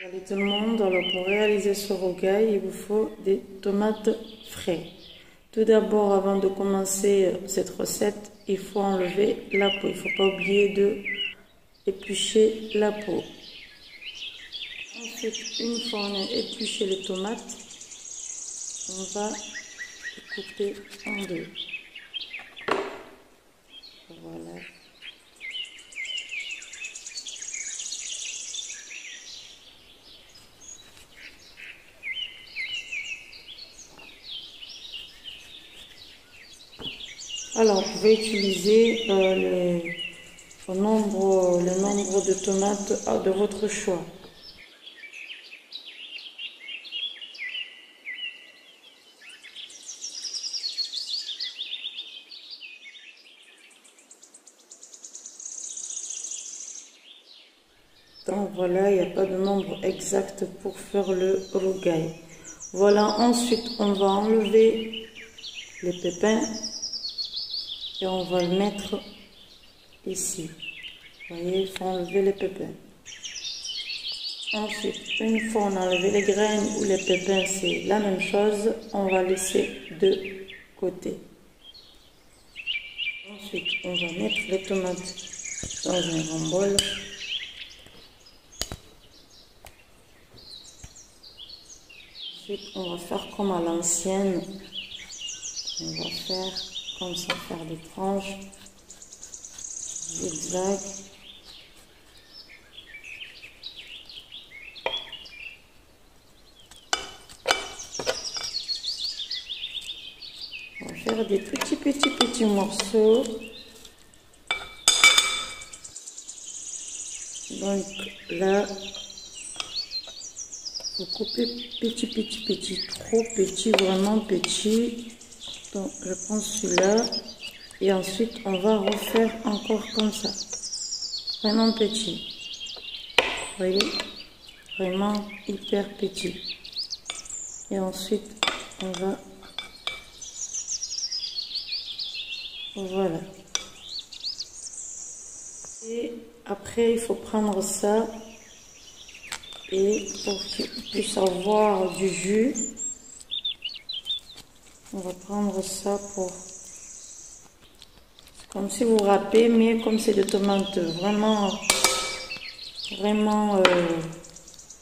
Salut tout le monde, alors pour réaliser ce rogaille, il vous faut des tomates frais. Tout d'abord, avant de commencer cette recette, il faut enlever la peau. Il ne faut pas oublier de éplucher la peau. Ensuite, une fois on a épluché les tomates, on va les couper en deux. Voilà. Alors, vous pouvez utiliser le nombre de tomates de votre choix. Donc voilà, il n'y a pas de nombre exact pour faire le rogaille. Voilà, ensuite on va enlever les pépins. Et on va le mettre ici. Vous voyez, il faut enlever les pépins. Ensuite, une fois on a enlevé les graines ou les pépins, c'est la même chose. On va laisser de côté. Ensuite, on va mettre les tomates dans un grand bol. Ensuite, on va faire comme à l'ancienne. On va faire comme ça, faire des tranches, zigzag. On va faire des petits morceaux. Donc là, vous coupez petit, trop petit, vraiment petit. Donc je prends celui-là et ensuite on va refaire encore comme ça, vraiment petit, vous voyez, vraiment hyper petit. Et ensuite on va, voilà. Et après il faut prendre ça et pour qu'il puisse avoir du jus, on va prendre ça pour, comme si vous râpez, mais comme c'est des tomates vraiment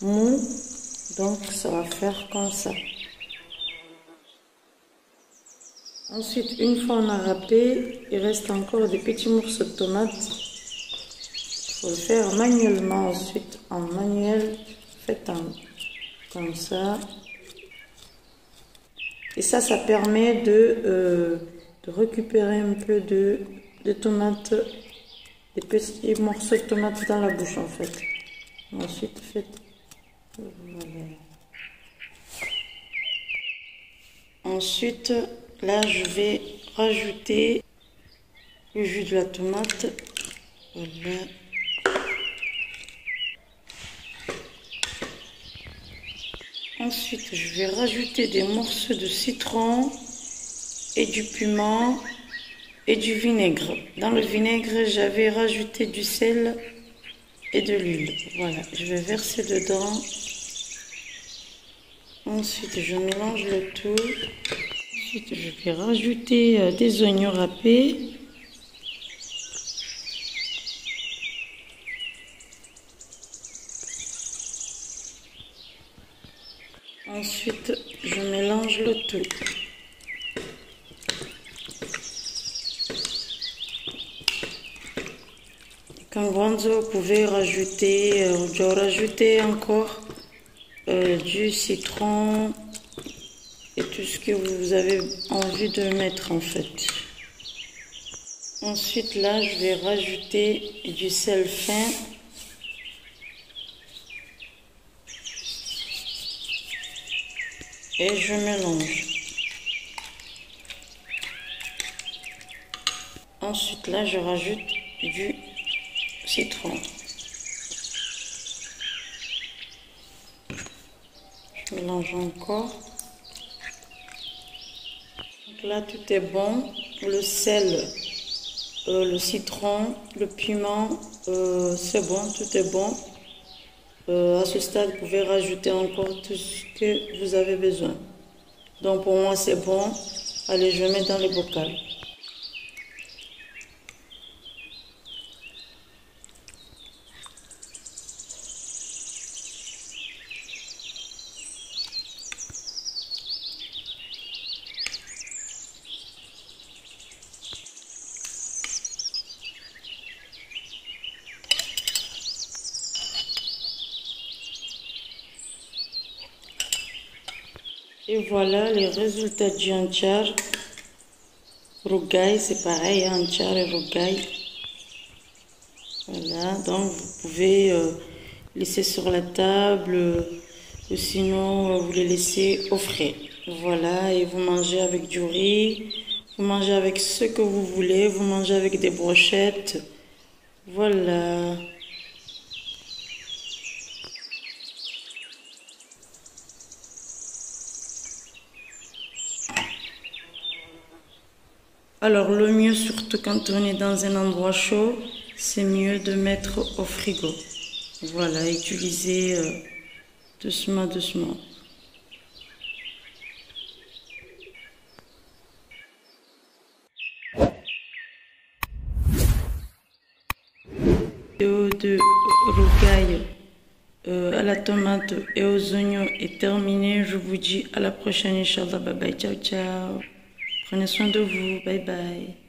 mou, donc ça va faire comme ça. Ensuite, une fois on a râpé, il reste encore des petits morceaux de tomates. Il faut le faire manuellement. Ensuite, en manuel, faites comme ça. Et ça permet de récupérer un peu de tomates, des petits morceaux de tomates dans la bouche en fait. Ensuite, faites, voilà. Ensuite, là, je vais rajouter le jus de la tomate. Voilà. Ensuite, je vais rajouter des morceaux de citron et du piment et du vinaigre. Dans le vinaigre, j'avais rajouté du sel et de l'huile. Voilà, je vais verser dedans. Ensuite, je mélange le tout. Ensuite, je vais rajouter des oignons râpés. Ensuite, je mélange le tout. Quand vous pouvez rajouter, encore du citron et tout ce que vous avez envie de mettre en fait. Ensuite, là, je vais rajouter du sel fin. Et je mélange. Ensuite, là, je rajoute du citron. Je mélange encore. Donc là, tout est bon. Le sel, le citron, le piment, c'est bon, tout est bon. À ce stade, vous pouvez rajouter encore tout ce que vous avez besoin. Donc pour moi, c'est bon. Allez, je mets dans le bocal. Et voilà les résultats du anchar rougail. C'est pareil, anchar et rougail. Voilà, donc vous pouvez laisser sur la table ou sinon vous les laissez au frais. Voilà, et vous mangez avec du riz, vous mangez avec ce que vous voulez, vous mangez avec des brochettes. Voilà. Alors le mieux, surtout quand on est dans un endroit chaud, c'est mieux de mettre au frigo. Voilà, utilisez doucement, doucement. De rougail à la tomate et aux oignons est terminée. Je vous dis à la prochaine, Inch'Allah. Bye bye, ciao, ciao. Prenez soin de vous, bye bye.